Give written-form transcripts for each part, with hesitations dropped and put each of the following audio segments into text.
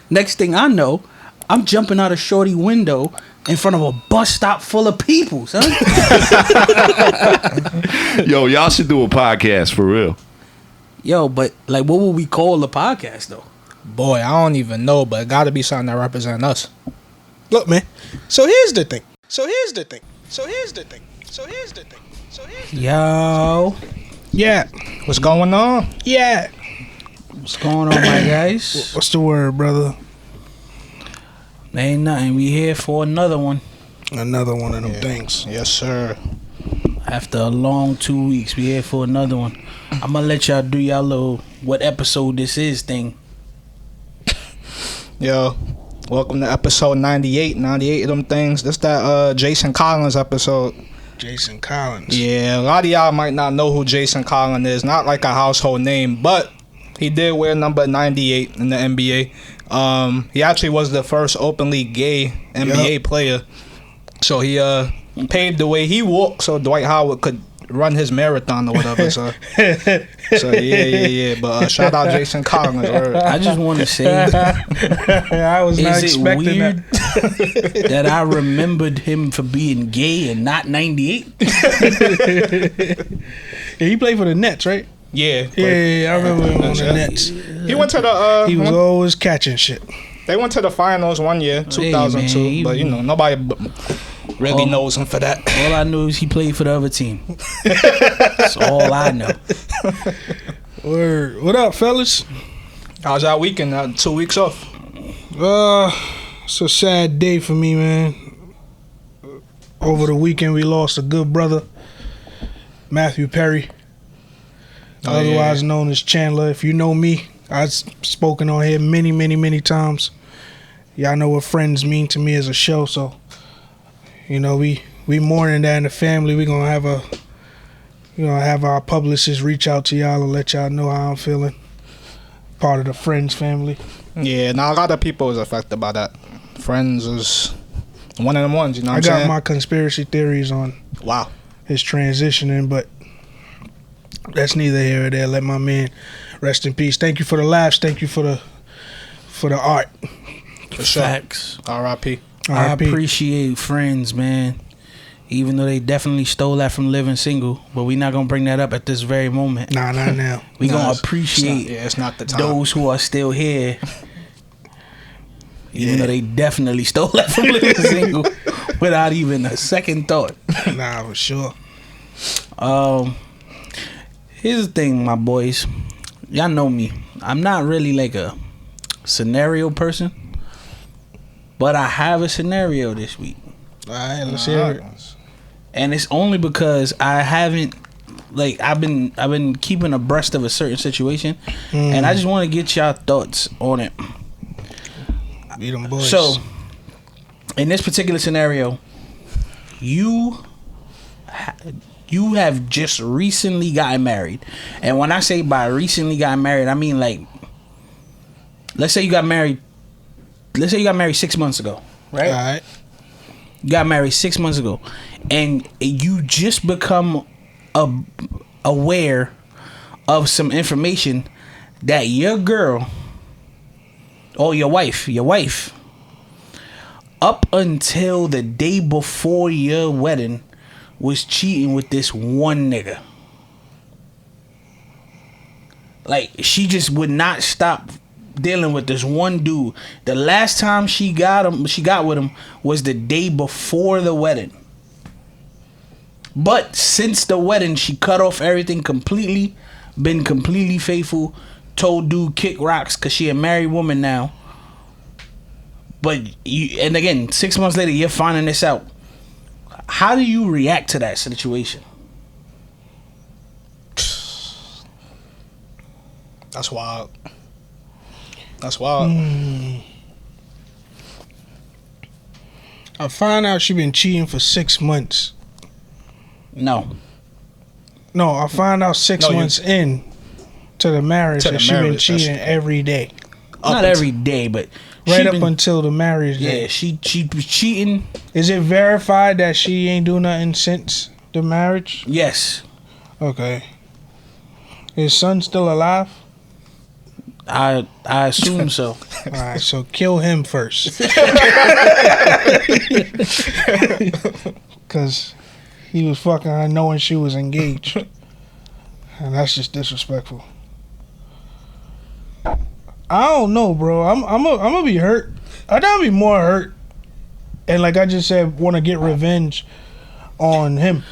Next thing I know, I'm jumping out a shorty window in front of a bus stop full of people, son. Yo, y'all should do a podcast for real. Yo, but like, what would we call the podcast though? Boy, I don't even know, but it got to be something that represents us. Look, man. So here's the thing. Yo, Yeah. What's going on? Yeah. what's going on, my guys? What's the word, brother? Ain't nothing. We here for another one. Another one of them things. Yes, sir. After a long 2 weeks, we here for another one. I'm gonna let y'all do y'all little what episode this is thing. Yo, welcome to episode 98. 98 of them things. This that Jason Collins episode. Jason Collins. Yeah, a lot of y'all might not know who Jason Collins is. Not like a household name, but he did wear number 98 in the NBA. He actually was the first openly gay NBA player. So he paved the way. He walked so Dwight Howard could run his marathon or whatever. So yeah. But shout out Jason Collins. I just want to say, I was not is it expecting weird that I remembered him for being gay and not 98? Yeah, he played for the Nets, right? Yeah. Yeah, I remember him on the Yeah. Nets. He went to the. He was always catching shit. They went to the finals one year, 2002. man, but nobody really knows him for that. All I know is he played for the other team. That's all I know. Word. What up, fellas? How's our weekend? 2 weeks off. It's a sad day for me, man. Over the weekend, we lost a good brother, Matthew Perry, otherwise known as Chandler. If you know me, I've spoken on here many times. Y'all know what friends mean to me as a show, so we mourning that in the family. We gonna have have our publicists reach out to y'all and let y'all know how I'm feeling. Part of the Friends family. Yeah, now a lot of people is affected by that. Friends is one of them ones, you know what I'm saying? I got my conspiracy theories on Wow. his transitioning, but that's neither here or there. Let my man rest in peace. Thank you for the laughs. Thank you for the art. For sure. Facts. R.I.P. I R.I.P. appreciate Friends, man. Even though they definitely stole that from Living Single, but we not gonna bring that up at this very moment. Nah, not now. We Nah, gonna it's appreciate it's not the time. those who are still here. Even though they definitely stole that from Living Single without even a second thought. Nah, for sure. Here's the thing, my boys. Y'all know me. I'm not really like a scenario person, but I have a scenario this week. All right, let's hear it. And it's only because I haven't, like, I've been keeping abreast of a certain situation, and I just want to get y'all thoughts on it. Be them boys. So, in this particular scenario, you have just recently gotten married, and when I say by recently gotten married, I mean like, let's say you got married 6 months ago, right? All right. You got married 6 months ago, and you just become aware of some information that your girl or your wife, up until the day before your wedding, was cheating with this one nigga. Like, she just would not stop dealing with this one dude. The last time she got with him was the day before the wedding. But since the wedding, she cut off everything completely, been completely faithful, told dude kick rocks because she a married woman now. But and again, 6 months later, you're finding this out. How do you react to that situation? That's wild. That's wild. I find out she been cheating for 6 months. No. No, I find out 6 months in to the marriage To the that she been marriage, that's- cheating every day. Not every day, but Right she up been- until the marriage day. yeah, she was cheating. Is it verified that she ain't do nothing since the marriage? Yes. Okay. His son still alive? I assume so. All right, so kill him first. Because he was fucking her knowing she was engaged. And that's just disrespectful. I don't know, bro. I'm gonna be hurt. I gotta be more hurt. And like I just said, want to get revenge on him.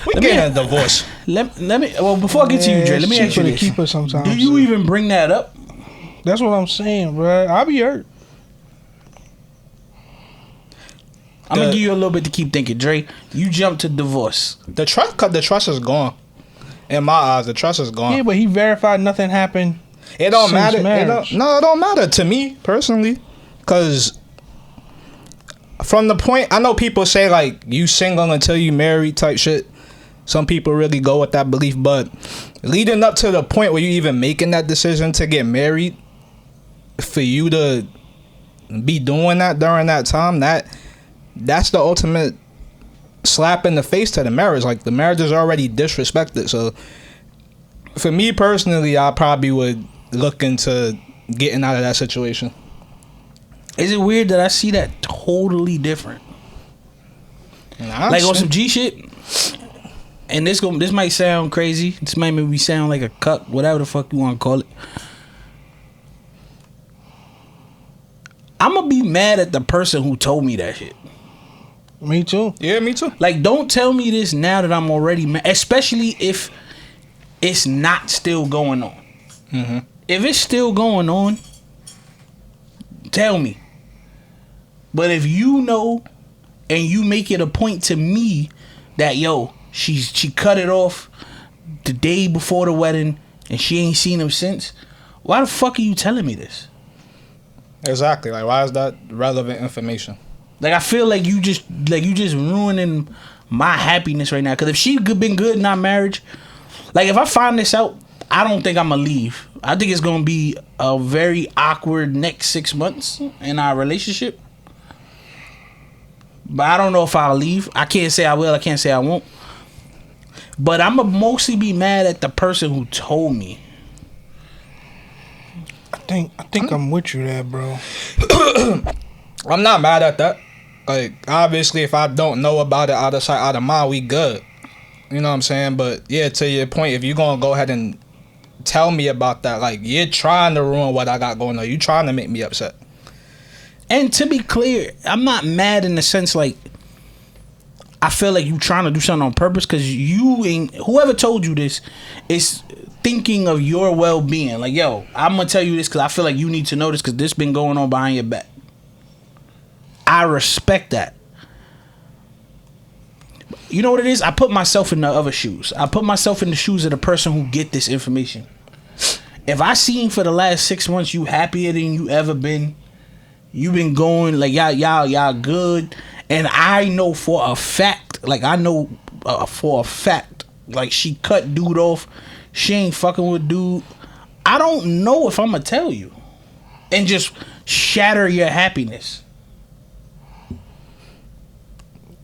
We getting a divorce. Let me. Well, before I get to you, Dre, let me ask you this: keep her sometimes. do you even bring that up? That's what I'm saying, bro. I'll be hurt. I'm gonna give you a little bit to keep thinking, Dre. You jumped to divorce. The trust is gone. In my eyes, the trust is gone. Yeah, but he verified nothing happened. It don't since matter. It marriage. don't matter to me personally, because from the point I know people say like you single until you married type shit. Some people really go with that belief, but leading up to the point where you even making that decision to get married, for you to be doing that during that time, that's the ultimate slap in the face to the marriage. Like the marriage is already disrespected. So for me personally, I probably would look into getting out of that situation. Is it weird that I see that totally different? Like on some G shit. And this might sound crazy. This might make me sound like a cuck, whatever the fuck you want to call it. I'm gonna be mad at the person who told me that shit. Me too. Yeah, me too. Like, don't tell me this now that I'm already mad, especially if it's not still going on. Mm-hmm. If it's still going on, tell me. But if you know and you make it a point to me that, yo, she cut it off the day before the wedding and she ain't seen him since, why the fuck are you telling me this? Exactly. Like, why is that relevant information? Like, I feel like you just ruining my happiness right now. Because if she been good in our marriage, like if I find this out, I don't think I'm gonna leave. I think it's gonna be a very awkward next 6 months in our relationship. But I don't know if I'll leave. I can't say I will. I can't say I won't. But I'm gonna mostly be mad at the person who told me. I think I'm with you there, bro. I'm not mad at that. Like, obviously, if I don't know about it, out of sight, out of mind, we good. You know what I'm saying? But yeah, to your point, if you're gonna go ahead and tell me about that, like, you're trying to ruin what I got going on. You're trying to make me upset. And to be clear, I'm not mad in the sense like I feel like you trying to do something on purpose, because you ain't, whoever told you this is thinking of your well-being. Like, yo, I'm gonna tell you this because I feel like you need to know this because this been going on behind your back. I respect that. You know what it is? I put myself in the other shoes. I put myself in the shoes of the person who get this information. If I seen for the last 6 months you happier than you ever been, you been going like y'all good, and I know for a fact, like like she cut dude off, she ain't fucking with dude, I don't know if I'm gonna tell you and just shatter your happiness.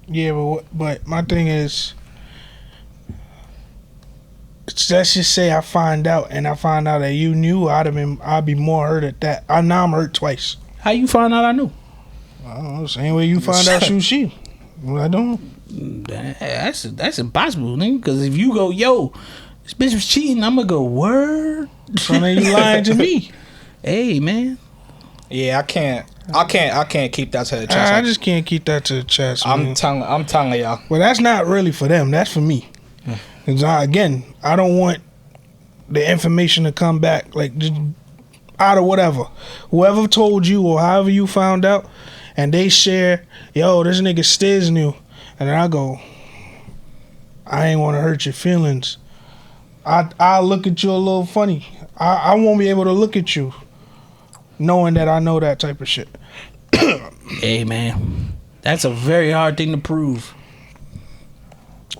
Yeah, but my thing is, let's just say I find out that you knew, I'd be more hurt at that. Now I'm hurt twice. How you find out I knew? I don't know, same way you find out she. Well, I don't. That's impossible, nigga. Because if you go, yo, this bitch was cheating, I'm gonna go, word. So then you lying to me. Hey, man. Yeah, I can't keep that to the chest. I just can't keep that to the chest. I'm telling y'all. Well, that's not really for them. That's for me. Because I don't want the information to come back like just out of whatever. Whoever told you or however you found out, and they share, yo, this nigga Stiz knew, and then I go, I ain't want to hurt your feelings. I'll look at you a little funny. I won't be able to look at you knowing that I know that type of shit. Hey, man. That's a very hard thing to prove.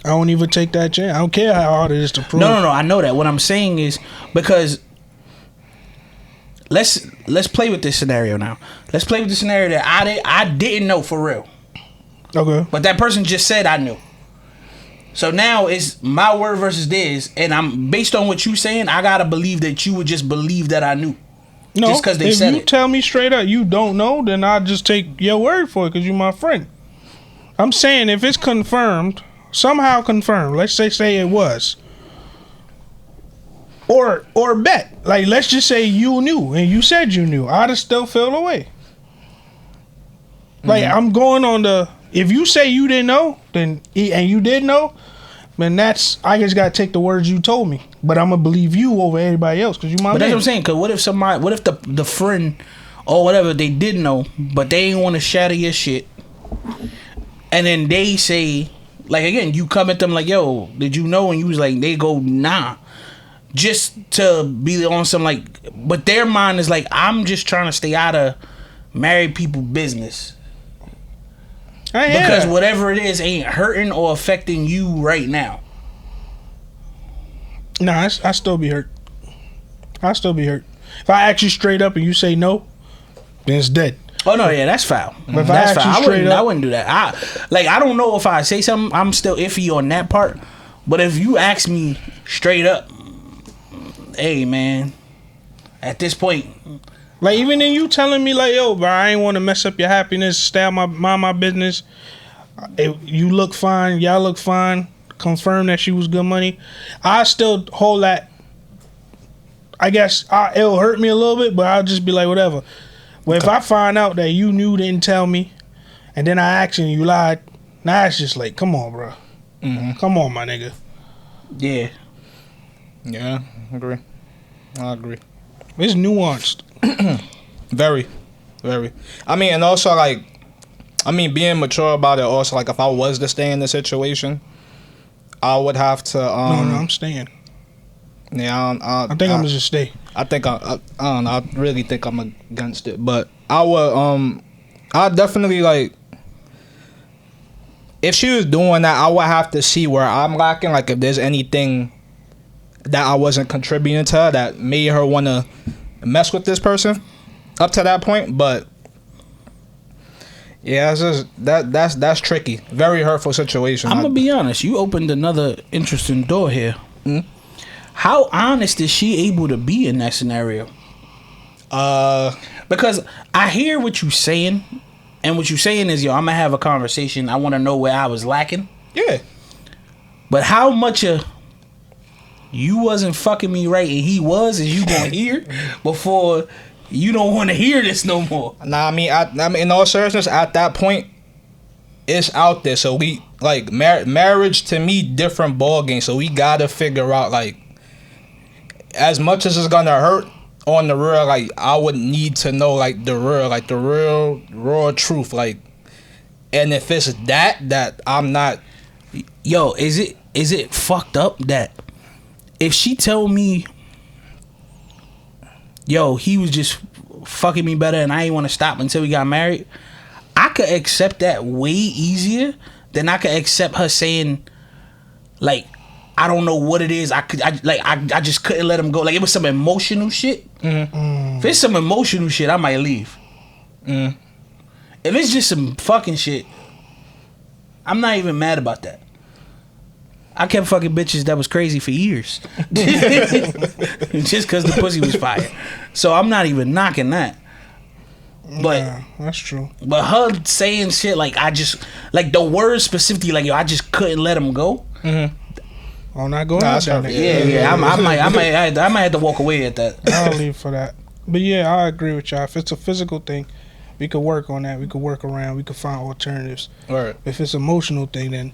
I don't even take that chance. I don't care how hard it is to prove. No. I know that. What I'm saying is, because let's play with this scenario now. Let's play with the scenario that I didn't know for real. Okay. But that person just said I knew. So now it's my word versus theirs, and I'm based on what you saying, I gotta believe that you would just believe that I knew. No, just because they if said you it. tell me straight up you don't know, then I'll just take your word for it because you're my friend. I'm saying if it's confirmed, somehow confirmed, let's say it was. Or bet. Like, let's just say you knew and you said you knew. I'd have still felt away. Like, I'm going on the... If you say you didn't know, and you did know, then I just gotta take the words you told me. But I'm gonna believe you over everybody else because you my But man. that's what I'm saying. Because what if the friend or whatever they did know, but they ain't want to shatter your shit, and then they say, like, again, you come at them like, yo, did you know? And you was like, they go, nah, just to be on some like, but their mind is like, I'm just trying to stay out of married people business. Because whatever it is ain't hurting or affecting you right now. Nah, I still be hurt. I still be hurt. If I ask you straight up and you say no, then it's dead. Oh no, yeah, that's foul. But if That's I ask foul. you straight I up, wouldn't do that. I don't know if I say something. I'm still iffy on that part. But if you ask me straight up, hey man, at this point, like even in you telling me like, yo, bro, I ain't want to mess up your happiness. Stay out my business. You look fine. Y'all look fine. Confirm that she was good money. I still hold that. I guess it'll hurt me a little bit, but I'll just be like, whatever. But if I find out that you knew, didn't tell me, and then I asked you and you lied, now it's just like, come on, bro. Come on, my nigga. yeah. Yeah, I agree. It's nuanced. Very, very. I mean, and also like, being mature about it. Also, like, if I was to stay in the situation, I would have to. No, I'm staying. Yeah, I think I'm gonna just stay. I think I don't know. I really think I'm against it, but I would. I definitely like. If she was doing that, I would have to see where I'm lacking. Like, if there's anything that I wasn't contributing to her that made her want to mess with this person up to that point. But yeah, it's just that's tricky. Very hurtful situation. I'm gonna be honest. You opened another interesting door here. How honest is she able to be in that scenario? Because I hear what you saying, and what you saying is, yo, I'm gonna have a conversation. I want to know where I was lacking. Yeah. But how much of you wasn't fucking me right and he was, is you gonna hear before you don't want to hear this no more? Nah, I mean, in all seriousness, at that point, it's out there. So we like marriage to me, different ball game. So we gotta figure out, like, as much as it's gonna hurt on the real, like, I would need to know, like, the real raw truth, like. And if it's that I'm not. Yo, is it fucked up that if she told me, yo, he was just fucking me better and I ain't want to stop until we got married, I could accept that way easier than I could accept her saying, like, I don't know what it is. I just couldn't let him go. Like, it was some emotional shit. If it's some emotional shit, I might leave. If it's just some fucking shit, I'm not even mad about that. I kept fucking bitches that was crazy for years. Just because the pussy was fire. So I'm not even knocking that. But Yeah, that's true. But her saying shit like, I just, like, the words specifically, like, yo, I just couldn't let him go. I'm not going Nah, out that's there. Yeah. I might have to walk away at that. I'll leave for that. But yeah, I agree with y'all. If it's a physical thing, we could work on that. We could work around. We could find alternatives. Right. If it's an emotional thing, then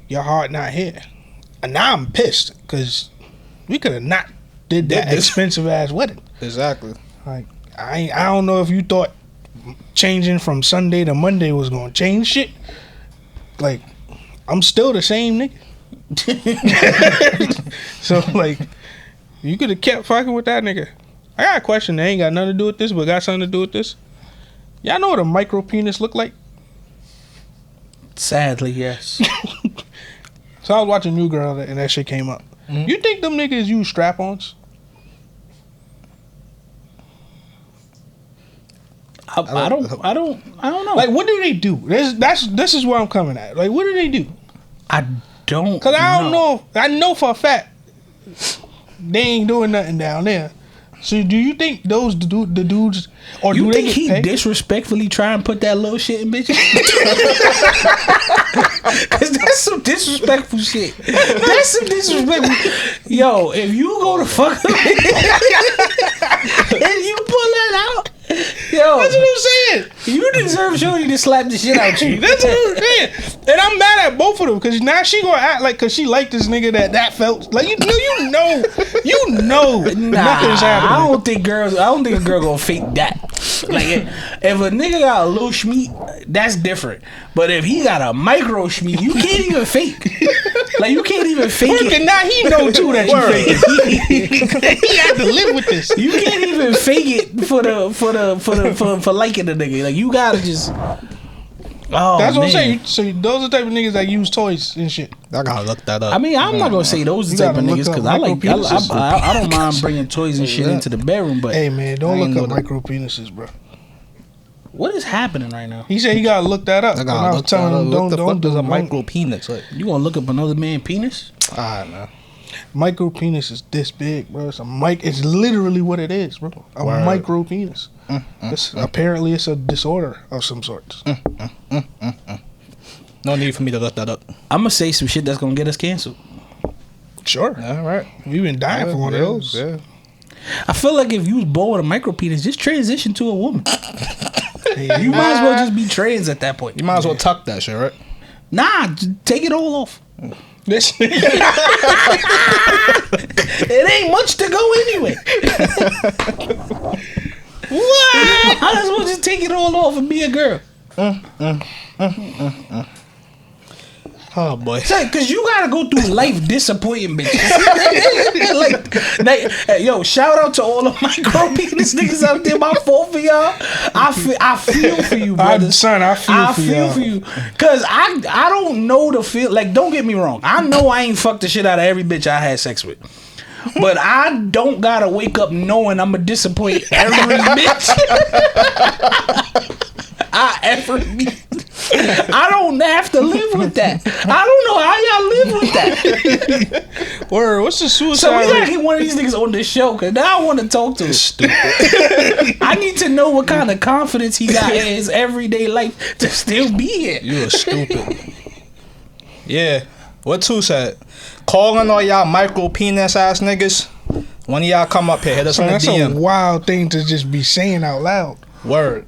your heart not here. And now I'm pissed because we could have not did that expensive ass wedding. Exactly. Like, I don't know if you thought changing from Sunday to Monday was gonna change shit. Like, I'm still the same nigga. So like, you could have kept fucking with that nigga. I got a question that ain't got nothing to do with this, but got something to do with this. Y'all know what a micro penis look like? Sadly, yes. So I was watching New Girl and that shit came up. You think them niggas use strap-ons? I don't know. Like, what do they do? This is where I'm coming at. Like, what do they do? I don't. Cause I don't know. I know for a fact they ain't doing nothing down there. So do you think the dudes, or You do they think get he paid? disrespectfully try and put that little shit in bitches? Cause that's some disrespectful shit. That's some disrespectful. Yo, if you go to fuck and you pull that out, yo, That's what I'm saying. you deserve Shorty to slap the shit out you. That's what I'm saying. And I'm mad at both of them because now she gonna act like because she liked this nigga that felt like you know nothing's I happening. don't think a girl gonna fake that. Like if a nigga got a little schmeat, that's different. But if he got a micro schmeat, you can't even fake. Like you can't even fake Look, it. and now he know too that you fake. He had to live with this. You can't even fake it for liking the nigga. Like you gotta just. Oh, That's what I'm man. saying. So those are the type of niggas that use toys and shit. I gotta look that up. I mean, I'm not gonna say those You type of gotta look niggas up because I like. micro-penises. I don't mind bringing toys and shit into the bedroom, but Hey man, don't I ain't look up know micro penises, bro. what is happening right now? He said he gotta look that up. I And I gotta was look telling that up. him What the don't fuck does a don't- micro penis? Like, You gonna look up another man penis? alright, man. Micro penis is this big, bro. It's literally what it is, bro. A Word. micro penis. Apparently, it's a disorder of some sort. No need for me to look that up. I'm gonna say some shit that's gonna get us canceled. Sure, All right. we've been dying for one of those. Yeah. I feel like if you was born with a micro penis, just transition to a woman. Yeah, You might as well just be trans at that point. You might as well tuck that shit, right? Nah, just take it all off. This It ain't much to go anyway. What? Might as well just take it all off and be a girl. Oh boy. Cause you gotta go through life disappointing bitches. like, yo, shout out to all of micro penis niggas out there. My fault for y'all. I feel for you, brother. son, I feel for you. Cause I don't know the feel. Like, don't get me wrong. I know I ain't fucked the shit out of every bitch I had sex with. But I don't gotta wake up knowing I'ma disappoint every bitch I ever meet. I don't have to live with that. I don't know how y'all live with that. Word, what's the suicide So we gotta rate? get one of these niggas on this show, cause now I want to talk to him. Stupid. I need to know what kind of confidence he got in his everyday life to still be here. You are stupid. Yeah. What two said? Calling all y'all micro penis ass niggas. One of y'all come up here, hit us Son, on the that's a DM. wild thing to just be saying out loud. Word.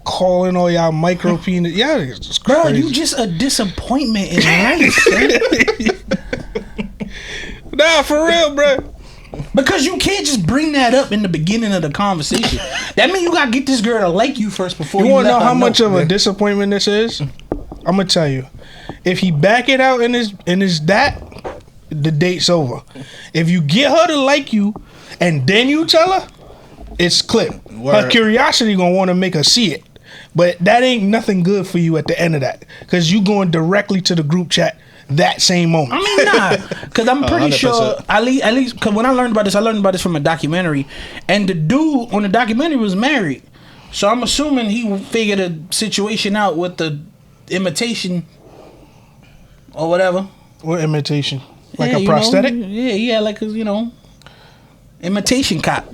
Calling all y'all micro penis. Yeah, it's just Bro, crazy. you just a disappointment in life, son. Nah, for real, bro. Because you can't just bring that up in the beginning of the conversation. That means you gotta get this girl to like you first before You you want to let know her how much of a man. disappointment this is? I'm gonna tell you. If he back it out in his that, the date's over. If you get her to like you, and then you tell her, it's clip. Her Word. curiosity gonna want to make her see it, but that ain't nothing good for you at the end of that, because you going directly to the group chat that same moment. I mean, nah, because I'm pretty 100%. sure, at least, because when I learned about this from a documentary, and the dude on the documentary was married, so I'm assuming he figured a situation out with the imitation or whatever. What imitation? Like Yeah, a you know, prosthetic? yeah, like a, imitation cop.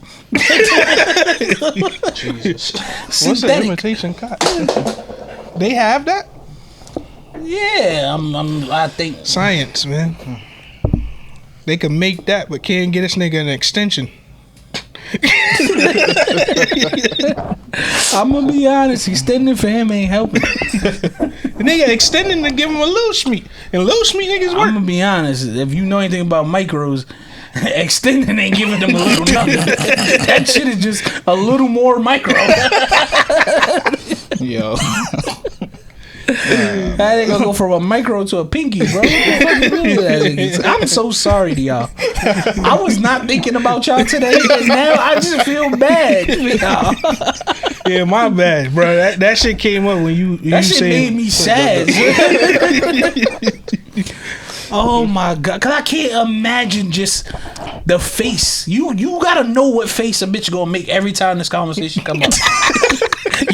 Jesus. What's an Synthetic. imitation cop? They have that? Yeah, I think. Science, man. They can make that, but can't get this nigga an extension. I'm gonna be honest. Extending for him ain't helping. The nigga extending to give him a little schmeat. And little schmeat niggas I'm work. gonna be honest. If you know anything about micros, extending ain't giving them a little nothing. That shit is just a little more micro. Yo. That ain't gonna go from a micro to a pinky, bro. What the fuck is really that nigga? I'm so sorry to y'all. I was not thinking about y'all today, and now I just feel bad for y'all. Yeah, my bad, bro. That shit came up when you That shit said, made me sad. Oh my god, cause I can't imagine just the face. You gotta know what face a bitch gonna make every time this conversation come up.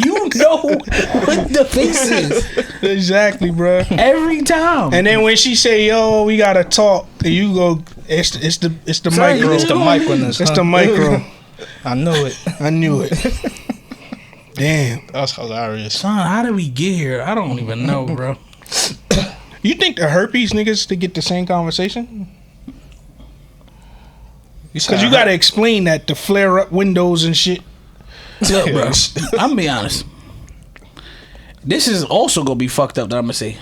You know what the face is Exactly, bro. every time. And then when she say, "Yo, we gotta talk," and you go, "It's the Sorry, micro. it's the microness, It's huh? the micro." I knew it. I knew it. Damn. That's hilarious. Son, how did we get here? I don't even know, bro. You think the herpes niggas to get the same conversation? Because you got to explain that to flare up windows and shit. Look, bro, I'm gonna be honest. This is also gonna be fucked up that I'm gonna say.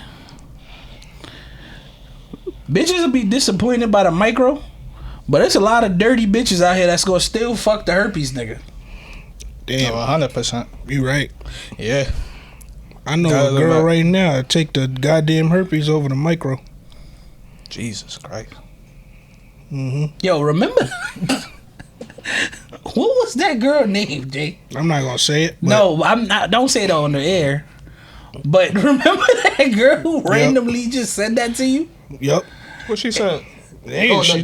Bitches will be disappointed by the micro, but there's a lot of dirty bitches out here that's gonna still fuck the herpes nigga. Damn. 100%. You right. Yeah. I know a girl right now that take the goddamn herpes over the micro. Jesus Christ. Mm-hmm. Yo, remember? What was that girl name, Jay? I'm not gonna say it. No, I'm not. Don't say it on the air. But remember that girl who randomly just said that to you? Yep. What she said? Damn, she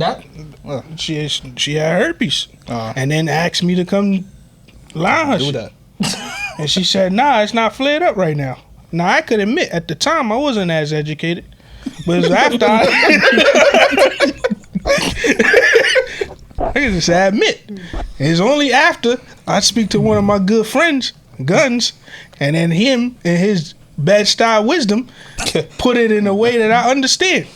had herpes, and then asked me to come lie her Do shit. that. And she said, "Nah, it's not flared up right now." Now I could admit at the time I wasn't as educated, but it's after I can just admit it's only after I speak to one of my good friends, Guns, and then him and his Bed-Stuy wisdom put it in a way that I understand.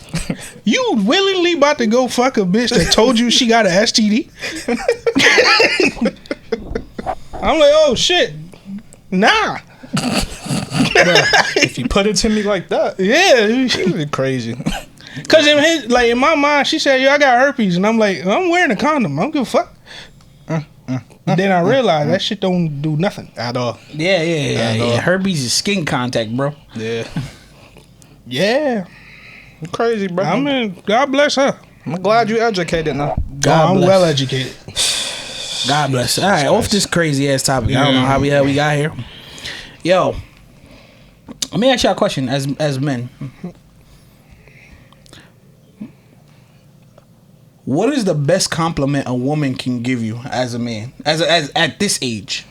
You willingly about to go fuck a bitch that told you she got an STD? I'm like, oh shit, nah. If you put it to me like that, Yeah, it'd be crazy. cause in my mind, she said, "Yo, I got herpes," and I'm like, "I'm wearing a condom. I don't give a fuck." Then I realized that shit don't do nothing. At all. Yeah. Herpes is skin contact, bro. Yeah. Yeah, Crazy, bro. I mean, God bless her. I'm glad you educated now. God I'm bless. well educated. God bless. All right, off this crazy ass topic. I don't know how we got here. Yo, let me ask y'all a question as men. What is the best compliment a woman can give you as a man, as at this age?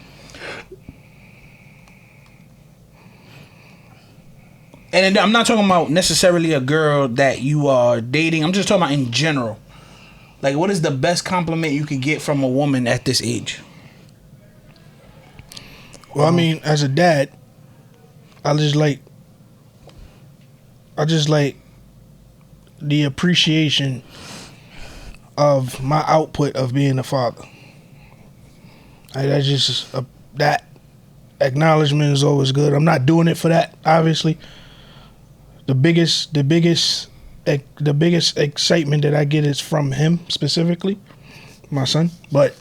And I'm not talking about necessarily a girl that you are dating. I'm just talking about in general. Like, what is the best compliment you could get from a woman at this age? Well, I mean, as a dad, I just like the appreciation of my output of being a father. That's just that acknowledgement is always good. I'm not doing it for that, obviously. The biggest excitement that I get is from him specifically, my son. But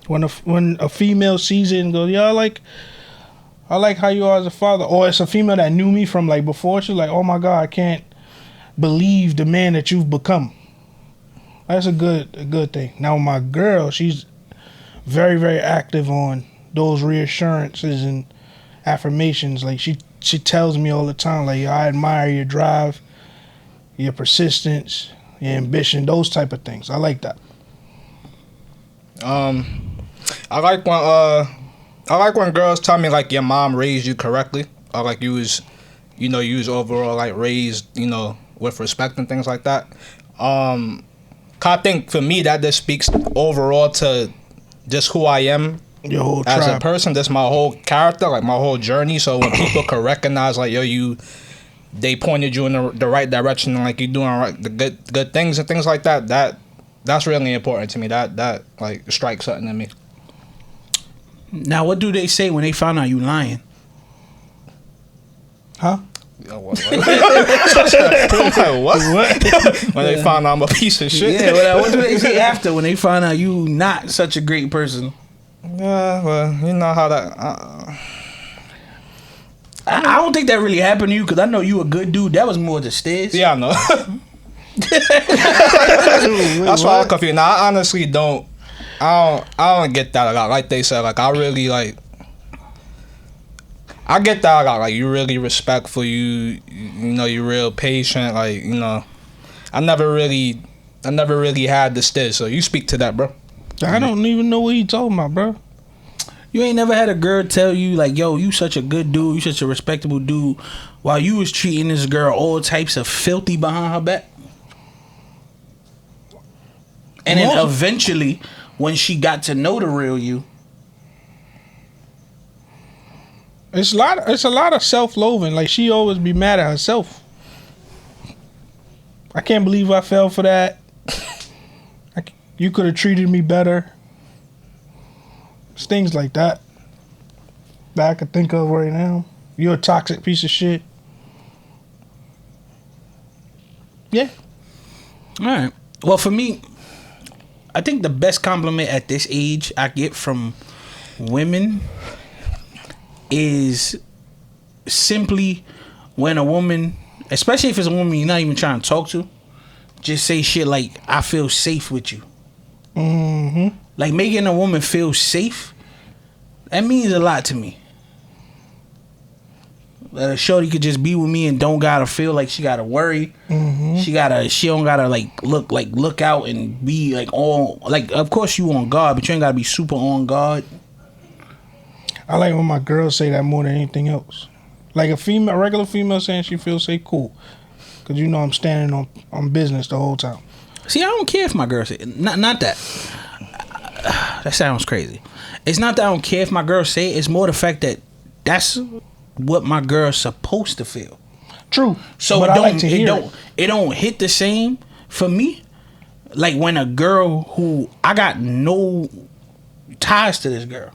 when a female sees it and goes, "Yeah, I like how you are as a father," or it's a female that knew me from like before, she's like, "Oh my God, I can't believe the man that you've become." That's a good thing. Now my girl, she's very, very active on those reassurances and affirmations. Like she tells me all the time, like, "I admire your drive, your persistence, your ambition," those type of things. I like that. I like when girls tell me like your mom raised you correctly, or like you was overall like raised, with respect and things like that. I think for me that just speaks overall to just who I am Your whole as tribe. a person. That's my whole character, like my whole journey. So when people could recognize like, yo, they pointed you in the right direction, and like you doing the good things and things like that. That's really important to me. That like strikes something in me. Now, what do they say when they find out you lying? Huh? What? When they find out I'm a piece of shit. Yeah, well, what do they say after when they find out you not such a great person? Yeah, well, you know how that. I don't think that really happened to you because I know you a good dude. That was more the stairs. Yeah, I know. That's why I'm confused. Now, I honestly don't. I don't get that a lot. Like they said, like I really like. I get that a lot. Like you really respectful. You you're real patient. Like I never really had the stairs. So you speak to that, bro. I don't even know what he talking about, bro. You ain't never had a girl tell you like, "Yo, you such a good dude. You such a respectable dude," while you was treating this girl all types of filthy behind her back. And then eventually, when she got to know the real you. It's a lot of self-loathing. Like, she always be mad at herself. I can't believe I fell for that. You could have treated me better. It's things like that I could think of right now. You're a toxic piece of shit. Yeah. All right. Well, for me, I think the best compliment at this age I get from women is simply when a woman, especially if it's a woman you're not even trying to talk to, just say shit like, I feel safe with you. Mm-hmm. Like, making a woman feel safe, that means a lot to me. That a shorty could just be with me and don't gotta feel like she gotta worry. Mm-hmm. She don't gotta look out and be like all like. Of course you on guard, but you ain't gotta be super on guard. I like when my girls say that more than anything else. Like a regular female saying she feels safe, cool. Cause you know I'm standing on business the whole time. See, I don't care if my girl say it. Not that. That sounds crazy. It's not that I don't care if my girl say it. It's more the fact that that's what my girl's supposed to feel. True. So but it don't hit the same for me. Like when a girl who I got no ties to this girl.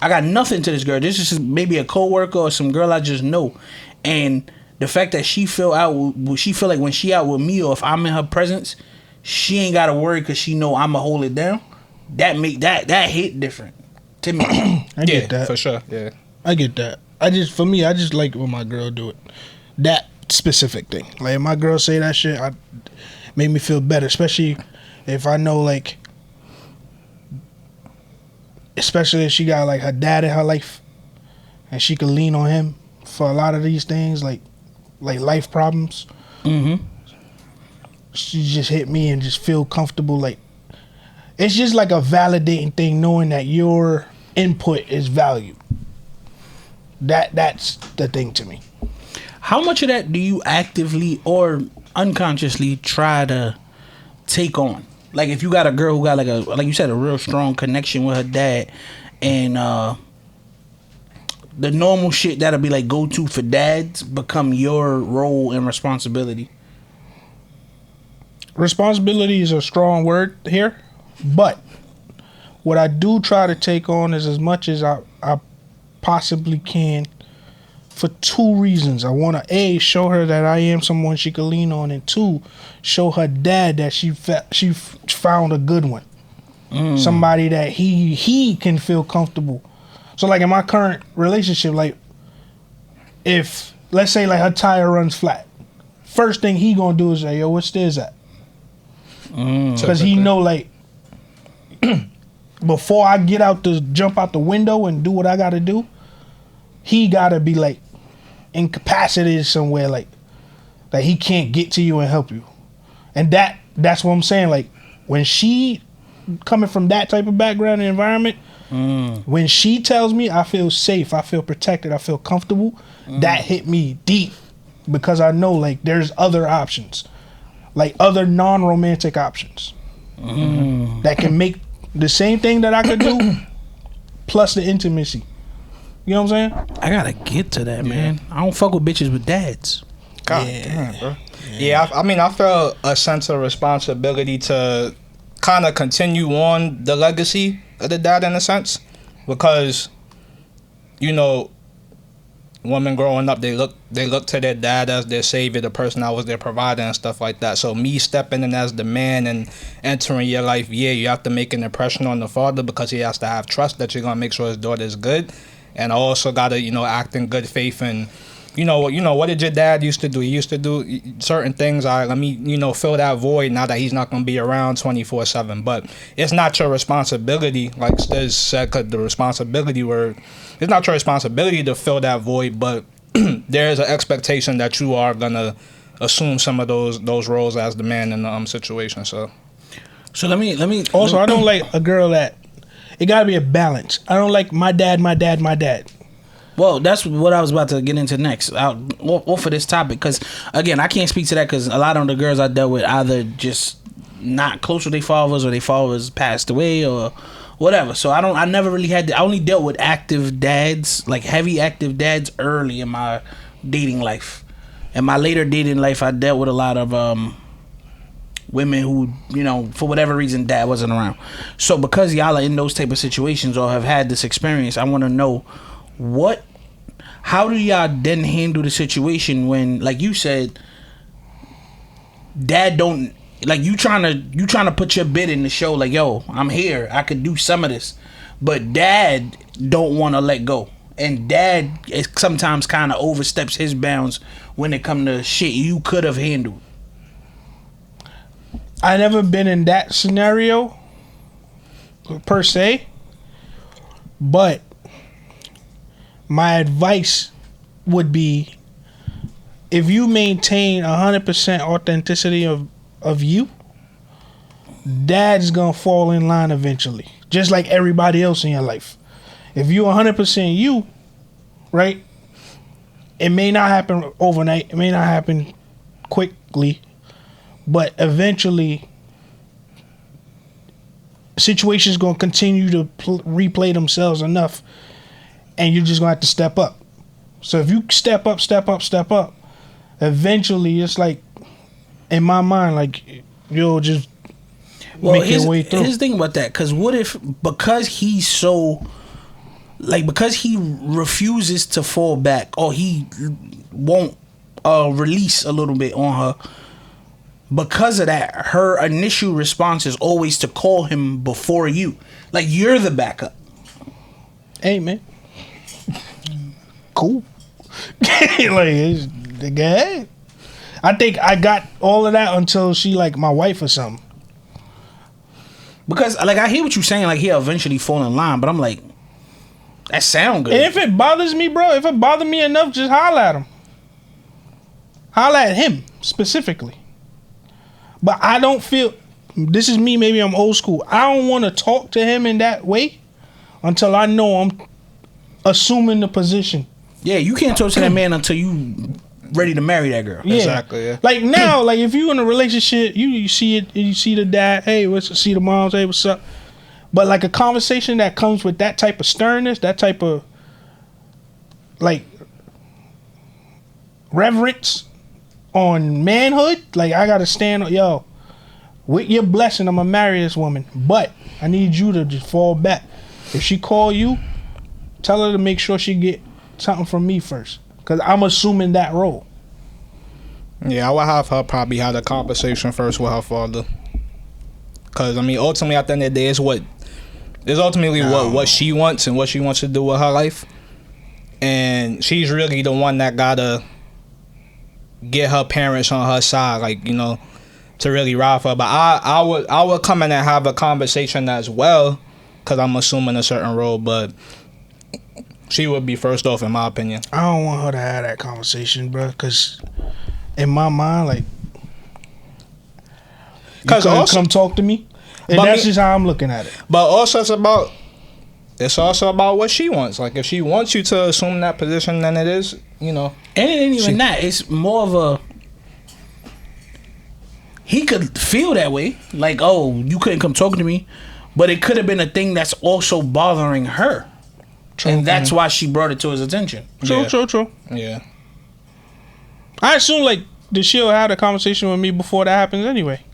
I got nothing to this girl. This is maybe a coworker or some girl I just know, and the fact that she feel like when she out with me or if I'm in her presence, she ain't gotta worry because she know I'ma hold it down. That hit different to me. I get that for sure. Yeah, I get that. I just like when my girl do it. That specific thing. Like if my girl say that shit, make me feel better, especially if I know like. Especially if she got like her dad in her life, and she could lean on him for a lot of these things, like life problems. Mm-hmm. She just hit me and just feel comfortable. Like it's just like a validating thing, knowing that your input is valued. That's the thing to me. How much of that do you actively or unconsciously try to take on? Like if you got a girl who got like you said, a real strong connection with her dad, and the normal shit that'll be like go to for dads become your role and responsibility. Responsibility is a strong word here, but what I do try to take on is as much as I possibly can for two reasons. I want to A, show her that I am someone she could lean on, and two, show her dad that she found a good one. Somebody that he can feel comfortable. So like in my current relationship, like if let's say like her tire runs flat, first thing he gonna do is say, yo, what's this at? Because he know like before I jump out the window and do what I gotta do, he gotta be like incapacitated somewhere, like that he can't get to you and help you. And that's what I'm saying. Like when she coming from that type of background and environment, when she tells me I feel safe, I feel protected, I feel comfortable, that hit me deep because I know like there's other options, like other non-romantic options that can make the same thing that I could do plus the intimacy. You know what I'm saying? I gotta get to that, man. I don't fuck with bitches with dads. God damn, bro. Yeah, I mean, I felt a sense of responsibility to kind of continue on the legacy of the dad in a sense, because, you know, women growing up, they look to their dad as their savior, the person that was their provider and stuff like that. So me stepping in as the man and entering your life, you have to make an impression on the father because he has to have trust that you're gonna make sure his daughter is good. And I also gotta, act in good faith and, what did your dad used to do? He used to do certain things. Let me, fill that void now that he's not gonna be around 24/7. But it's not your responsibility, like Stiz said, because the responsibility word, it's not your responsibility to fill that void. But there is an expectation that you are gonna assume some of those roles as the man in the situation. So let me. Also, I don't like a girl that. It gotta be a balance. I don't like my dad. Well, that's what I was about to get into next. Off of this topic, because again, I can't speak to that because a lot of the girls I dealt with either just not close with their fathers, or their fathers passed away, or whatever. So I never really had I only dealt with active dads, like heavy active dads, early in my dating life. In my later dating life, I dealt with a lot of women who, you know, for whatever reason, dad wasn't around. So because y'all are in those type of situations or have had this experience, I want to know how do y'all then handle the situation when, like you said, dad don't, like, you trying to put your bid in the show, like, yo, I'm here, I could do some of this, but dad don't want to let go, and dad is sometimes kind of oversteps his bounds when it come to shit you could have handled. I never been in that scenario per se, but my advice would be, if you maintain 100% authenticity of you, dad's gonna fall in line eventually, just like everybody else in your life. If you 100% you, right, it may not happen overnight, it may not happen quickly, but eventually situations gonna continue to replay themselves enough, and you're just gonna have to step up. So if you step up, eventually it's like, in my mind, like, you'll just make your way through. Here's the thing about that, because what if, because he's so, like, because he refuses to fall back, or he won't release a little bit on her, because of that, her initial response is always to call him before you. Like, you're the backup. Hey, man. Cool. Like, it's the guy. I think I got all of that until she like my wife or something. Because, like, I hear what you're saying, like, he'll eventually fall in line, but I'm like, that sound good. And if it bothers me, bro, if it bothers me enough, just holler at him. Holler at him, specifically. But I don't feel, this is me, maybe I'm old school, I don't want to talk to him in that way until I know I'm assuming the position. Yeah, you can't talk to that man until you ready to marry that girl. Yeah. Exactly, yeah. Like now, like if you in a relationship, you see it, you see the dad, hey, see the moms, hey, what's up? But like a conversation that comes with that type of sternness, that type of like reverence on manhood, like I gotta stand on, yo, with your blessing, I'm gonna marry this woman, but I need you to just fall back. If she call you, tell her to make sure she get something from me first, because I'm assuming that role. Yeah, I would have her probably have a conversation first with her father. Because, I mean, ultimately, at the end of the day, it's ultimately what she wants and what she wants to do with her life. And she's really the one that gotta get her parents on her side, like, you know, to really ride for her. But I would come in and have a conversation as well, because I'm assuming a certain role, but she would be first off, in my opinion. I don't want her to have that conversation, bro, because in my mind, like, you also come talk to me, and that's just how I'm looking at it. But also it's also about what she wants. Like, if she wants you to assume that position, then it is, you know. And it ain't even that. It's more of a, he could feel that way, like, oh, you couldn't come talking to me, but it could have been a thing that's also bothering her. True. And that's why she brought it to his attention. True. Yeah. I assume, like, that she'll have a conversation with me before that happens anyway.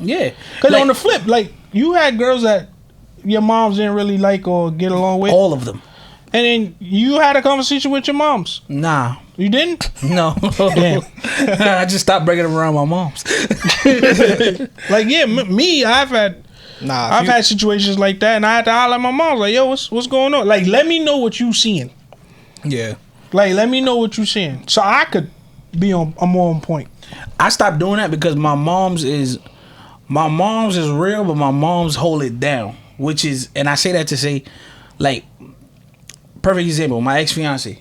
Yeah. Because like, on the flip, like, you had girls that your moms didn't really like or get along with. All of them. And then you had a conversation with your moms. Nah. You didn't? No. Damn. I just stopped bringing them around my moms. Like, yeah, me, I've had situations like that, and I had to holler at my mom, like, yo, what's going on? Like, let me know what you seeing. Yeah. Like, let me know what you seeing, so I could be more on point. I stopped doing that because my mom's is real, but my mom's hold it down, which is, and I say that to say, like, perfect example, my ex-fiance.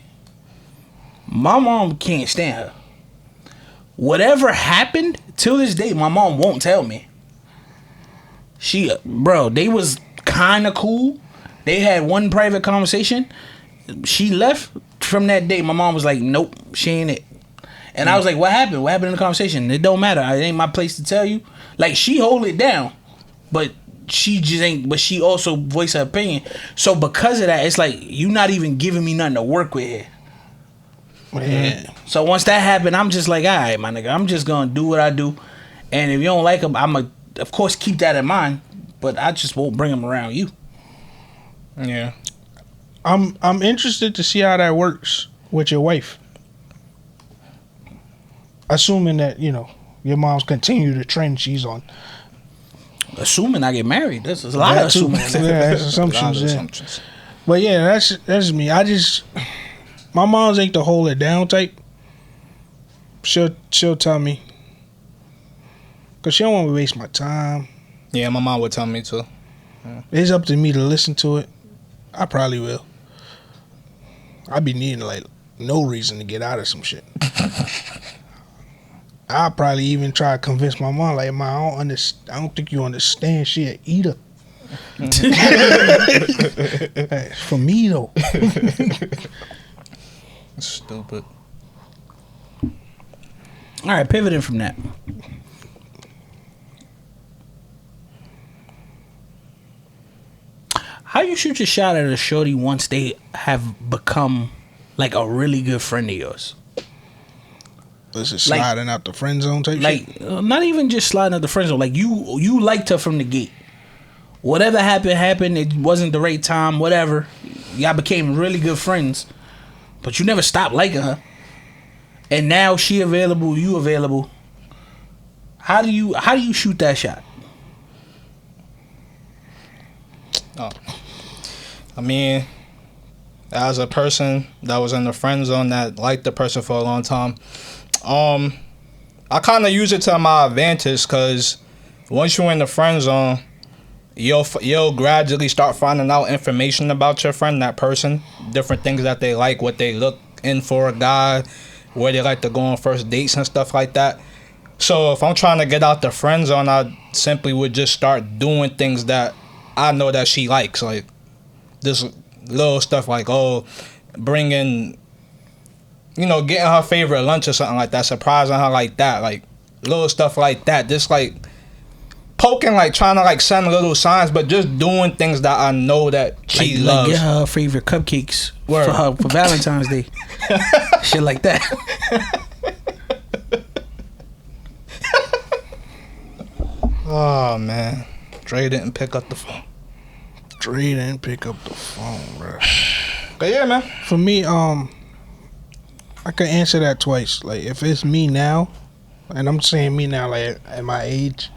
My mom can't stand her. Whatever happened, till this day, my mom won't tell me. They was kind of cool. They had one private conversation. She left. From that day, my mom was like, nope, she ain't it. And I was like, what happened? What happened in the conversation? It don't matter. It ain't my place to tell you. Like she hold it down, but she just ain't. But she also voice her opinion. So because of that, it's like you not even giving me nothing to work with here. Man. So once that happened, I'm just like, all right, my nigga, I'm just gonna do what I do, and if you don't like him, I'ma of course keep that in mind, but I just won't bring him around you. Yeah. I'm interested to see how that works with your wife. Assuming that, you know, your mom's continue the trend she's on. Assuming I get married, there's a lot of assuming. Yeah, that's assumptions. Yeah. But yeah, that's me. My mom's ain't the hold it down type. She'll tell me, cause she don't want to waste my time. Yeah, my mom would tell me too. It's up to me to listen to it. I probably will. I be needing like no reason to get out of some shit. I'll probably even try to convince my mom, like, "Ma, I don't think you understand. She an eater." For me though. Stupid. All right, pivoting from that. How you shoot your shot at a shorty once they have become like a really good friend of yours? This is sliding out the friend zone type shit? Not even just sliding out the friend zone. Like you liked her from the gate. Whatever happened. It wasn't the right time. Whatever. Y'all became really good friends, but you never stopped liking her. And now she available, you available. How do you shoot that shot? Oh. I mean, as a person that was in the friend zone that liked the person for a long time, I kind of use it to my advantage because once you're in the friend zone, you'll gradually start finding out information about your friend, that person, different things that they like, what they look in for a guy, where they like to go on first dates and stuff like that. So if I'm trying to get out the friend zone, I simply would just start doing things that I know that she likes, like this little stuff like, bringing, getting her favorite lunch or something like that, surprising her like that, like little stuff like that, just like poking, like trying to like send little signs, but just doing things that I know that she loves. Like get her favorite cupcakes for Valentine's Day. Shit like that. Oh man, Dre didn't pick up the phone. Bro. But yeah, man. For me, I could answer that twice. Like, if it's me now, and I'm saying me now, like at my age,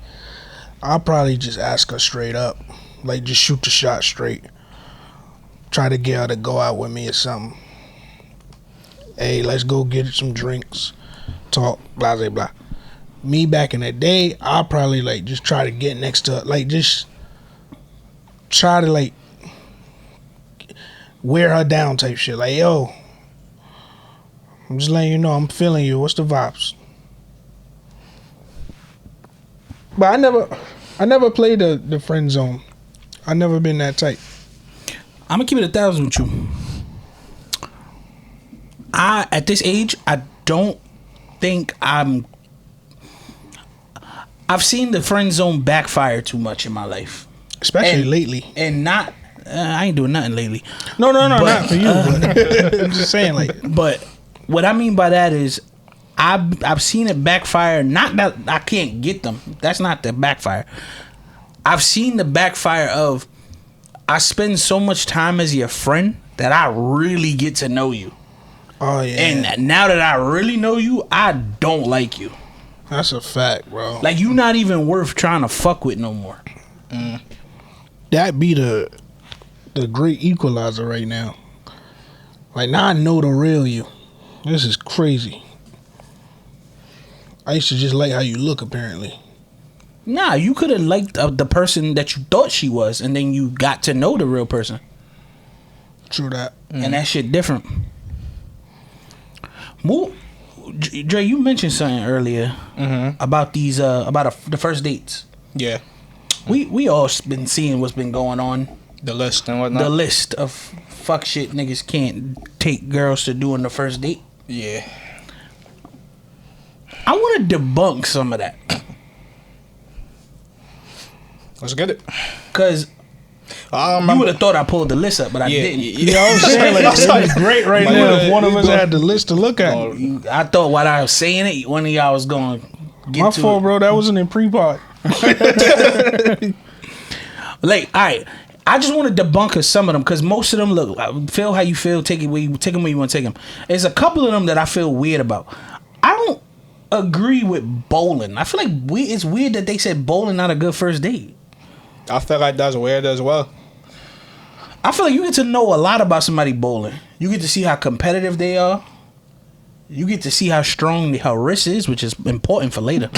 I'll probably just ask her straight up. Like, just shoot the shot straight. Try to get her to go out with me or something. Hey, let's go get some drinks. Talk, blah, blah, blah. Me back in the day, I'll probably, like, just try to get next to her. Like, just try to, like, wear her down type shit. Like, yo, I'm just letting you know I'm feeling you. What's the vibes? But I never played the friend zone. I never been that type. I'm gonna keep it 1,000 with you. At this age, I don't think I've seen the friend zone backfire too much in my life, Especially lately. and not. I ain't doing nothing lately. No, not for you. But I'm just saying, like. But what I mean by that is, I've seen it backfire. Not that I can't get them. That's not the backfire. I've seen the backfire of I spend so much time as your friend that I really get to know you. Oh yeah. And now that I really know you, I don't like you. That's a fact, bro. Like, you not even worth trying to fuck with no more. That be the great equalizer right now. Like, now I know the real you. This is crazy. I used to just like how you look, apparently. Nah, you could have liked the person that you thought she was, and then you got to know the real person. True that. And that shit different. Dre, you mentioned something earlier about these the first dates. Yeah. We all been seeing what's been going on. The list and whatnot. The list of fuck shit niggas can't take girls to do on the first date. Yeah. I want to debunk some of that. Let's get it. Cause I you remember. would have thought I pulled the list up, but I Yeah, didn't. Yeah, I was saying like it'd be great right Like, now yeah, if one of you us go- had the list to look at. I thought while I was saying it, one of y'all was going to get My to fault, it. bro. That wasn't in pre-pod. Like, all right, I just want to debunk some of them because most of them look. Feel how you feel. Take them where you want to take them. There's a couple of them that I feel weird about. I don't agree with bowling. I feel like it's weird that they said bowling not a good first date. I feel like that's weird as well. I feel like you get to know a lot about somebody bowling. You get to see how competitive they are. You get to see how strong her wrist is, which is important for later.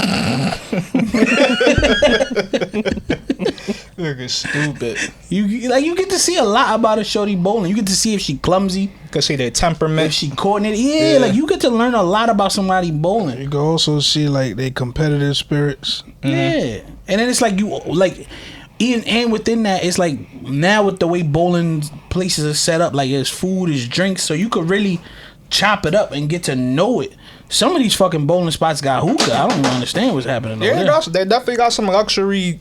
Nigga, stupid. You get to see a lot about a shorty bowling. You get to see if she clumsy, Could see their if temperament. she coordinated. Yeah, like you get to learn a lot about somebody bowling. You can also see like they competitive spirits. Yeah, and then it's like you like. Even and within that, it's like now with the way bowling places are set up, like there's food, there's drinks, so you could really chop it up and get to know it. Some of these fucking bowling spots got hookah. I don't even understand what's happening. Yeah, over there. they definitely got some luxury,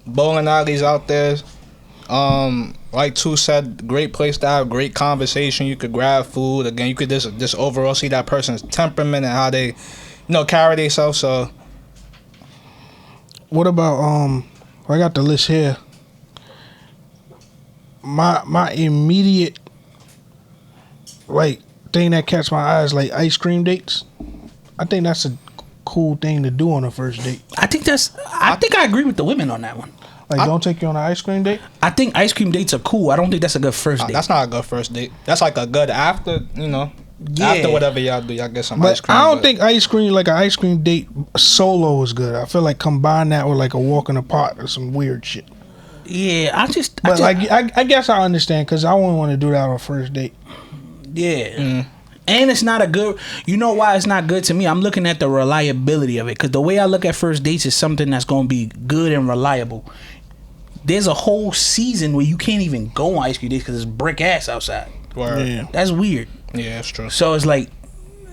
bowling alleys out there. Like Two said, great place to have great conversation. You could grab food. Again, you could just overall see that person's temperament and how they, carry themselves. So What about I got the list here. My immediate like thing that catch my eyes like ice cream dates. I think that's a cool thing to do on a first date. I think I agree with the women on that one. Like, don't take you on an ice cream date. I think ice cream dates are cool. I don't think that's a good first date. that's not a good first date. That's like a good after, after whatever y'all do, y'all get some ice But cream. I don't think ice cream, like an ice cream date solo is good. I feel like combine that with like a walk in the park or some weird shit. Yeah, I just But I guess I understand because I wouldn't want to do that on a first date. yeah. And it's not a good. You know why it's not good to me? I'm looking at the reliability of it because the way I look at first dates is something that's going to be good and reliable. There's a whole season where you can't even go on ice cream dates because it's brick ass outside. Word. Yeah. That's weird. Yeah, that's true. So it's like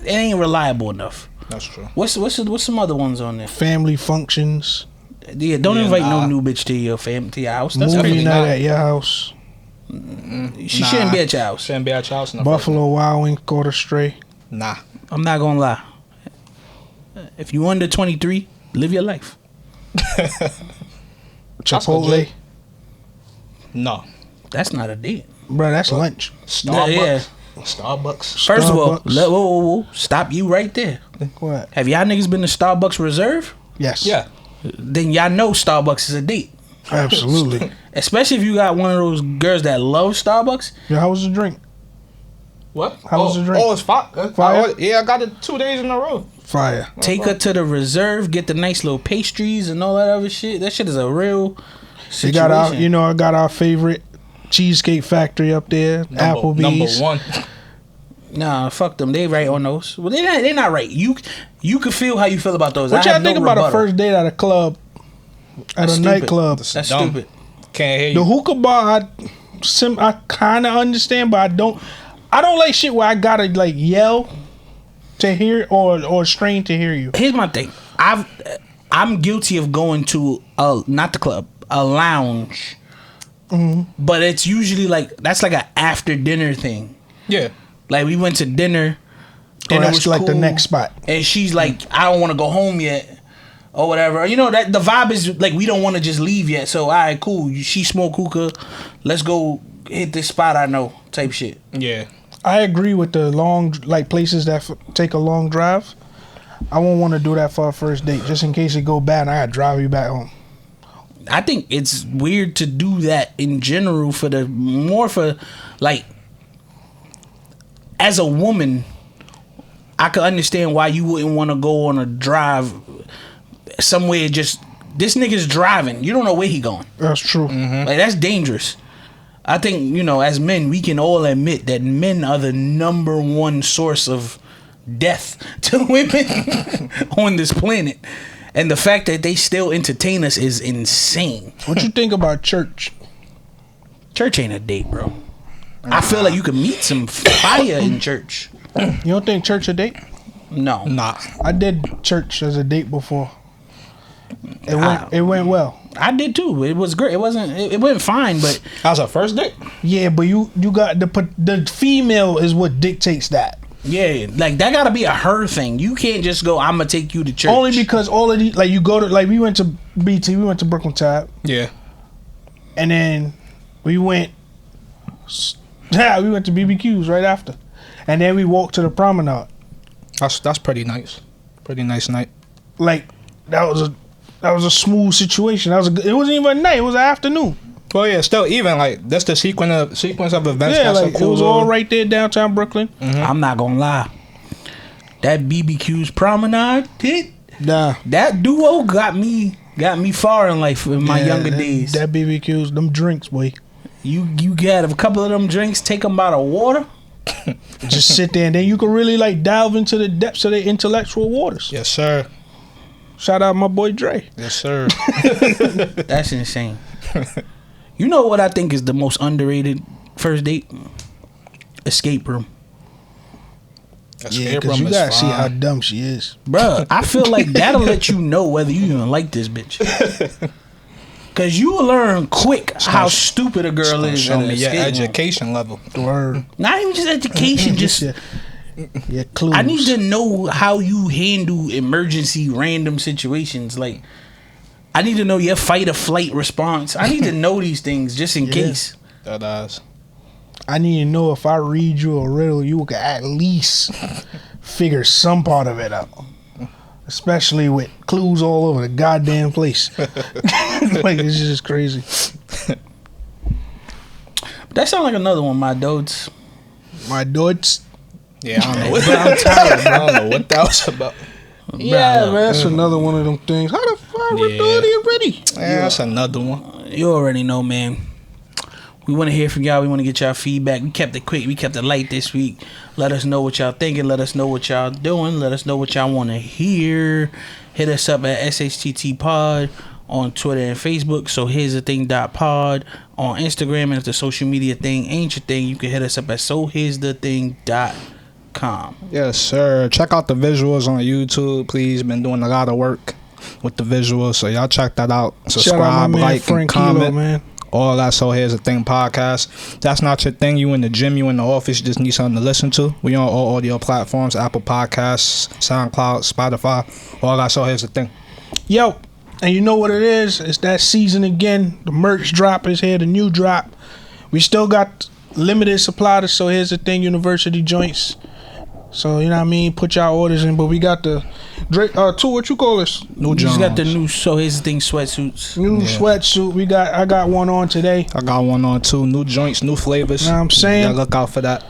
it ain't reliable enough. That's true. What's some other ones on there? Family functions, Yeah, don't Yeah, invite nah. no new bitch to your house. That's movie definitely night not. at your house, she shouldn't be at your house. Shouldn't be at your house in the Buffalo Wild Wings caught a stray. first- Nah. I'm not gonna lie. If you under 23, live your life. Chipotle, legit. No. That's not a date. bro, that's lunch. Starbucks. Yeah. Starbucks. First of all, Starbucks. whoa, stop you right there. What? Have y'all niggas been to Starbucks Reserve? Yes. Yeah. Then y'all know Starbucks is a date. Absolutely. Especially if you got one of those girls that love Starbucks. Yo, how was the drink? What? How was the drink? Oh, it's fire. Fire? Yeah, I got it 2 days in a row. Fire. Take her to the Reserve, get the nice little pastries and all that other shit. That shit is a real We situation. got our, I got our favorite Cheesecake Factory up there, Applebee's. Number one. Nah, fuck them. They right on those. Well, they're not right. You can feel how you feel about those. What I y'all have think no about a rebuttal. first date at a club, at That's a stupid. nightclub? That's Dumb. stupid. Can't hear The you. hookah bar, I kind of understand, but I don't like shit where I gotta like yell to hear or strain to hear you. Here's my thing. I'm guilty of going to not the club, a lounge. But it's usually that's like an after dinner thing. Yeah. Like we went to dinner. Or and it that's was like the cool, next spot. And she's like, I don't want to go home yet, or whatever. You know that the vibe is like we don't want to just leave yet. So all right, cool. She smoke hookah. Let's go hit this spot I know type shit. Yeah. I agree with the long places that take a long drive. I won't want to do that for a first date, just in case it go bad and I gotta drive you back home. I think it's weird to do that in general for as a woman. I could understand why you wouldn't want to go on a drive somewhere. Just this nigga's driving. You don't know where he going. That's true. Like that's dangerous. I think as men we can all admit that men are the number one source of death to women on this planet, and the fact that they still entertain us is insane. What you think about church? Church ain't a date, bro. I feel like you can meet some fire in church. You don't think church a date? No. Nah. I did church as a date before. It went well. I did too. It was great. It wasn't. It went fine, but That was our first date. Yeah, but you got the female is what dictates that. yeah, like that gotta be a her thing. You can't just go, I'm gonna take you to church. Only because all of these, like you go to, like we went to BT, we went to Brooklyn Tab, Yeah. and then we went to BBQs right after, and then we walked to the promenade. That's pretty nice. Pretty nice night. Like that was a smooth situation. It wasn't even a night. It was an afternoon. Well, yeah, still even like that's the sequence of events. Yeah, That's like a cool it was little- all right there downtown Brooklyn. I'm not gonna lie. That BBQ's promenade hit. Nah, That duo got me far in life in my younger days. That BBQs, them drinks, boy. You get a couple of them drinks, take them by the water. Just sit there, and then you can really like delve into the depths of the intellectual waters. Yes, sir. Shout out my boy Dre. Yes, sir. That's insane. You know what I think is the most underrated first date? Escape room. Escape because room you is gotta see fine. how dumb she is. Bruh, I feel like that'll let you know whether you even like this bitch. Cause you will learn quick how stupid a girl is. Show in an me your escape room. education level. Word. Not even just education, just Yeah, clues. I need to know how you handle emergency random situations. Like I need to know your fight or flight response. I need to know these things just in case. That ass. I need to know if I read you a riddle, you can at least figure some part of it out. Especially with clues all over the goddamn place. Like it's just crazy. That sounds like another one, my dudes. My dudes. Yeah, I don't know. I'm tired, bro. I don't know what that was about. Yeah, man, that's another one of them things. How the fuck we Yeah. doing it already? Yeah, that's another one. You already know, man. We want to hear from y'all. We want to get y'all feedback. We kept it quick. We kept it light this week. Let us know what y'all thinking. Let us know what y'all doing. Let us know what y'all want to hear. Hit us up at SHTT Pod on Twitter and Facebook. So here's the thing .pod on Instagram. And if the social media thing ain't your thing, you can hit us up at sohere'sthething.com. Yes, sir. Check out the visuals on YouTube, please. Been doing a lot of work with the visuals, so y'all check that out. Shout out Subscribe, my man like, and Frank comment. Kilo, man. All that. So here's the thing podcast. That's not your thing. You in the gym, you in the office, you just need something to listen to. We on all audio platforms: Apple Podcasts, SoundCloud, Spotify. All that. So here's the thing. Yo, and you know what it is? It's that season again. The merch drop is here, the new drop. We still got limited supply to So Here's the Thing University joints. So, you know what I mean? Put y'all orders in, but we got the Drake two, what you call this? New We just got the Jones. new So Here's the Thing sweatsuits. New sweatsuit. I got one on today. I got one on too. New joints, new flavors. Know what I'm saying? Yeah, look out for that.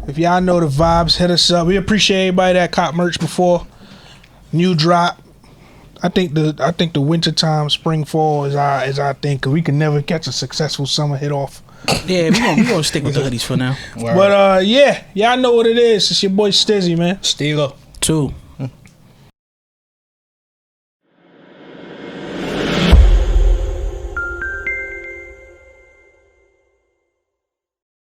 If y'all know the vibes, hit us up. We appreciate everybody that caught merch before. New drop. I think the winter time, spring, fall is our thing, cause we can never catch a successful summer hit off. Yeah, we gonna stick with the hoodies for now. Word. But yeah, y'all know what it is. It's your boy Stizzy, man. Steeler. 2.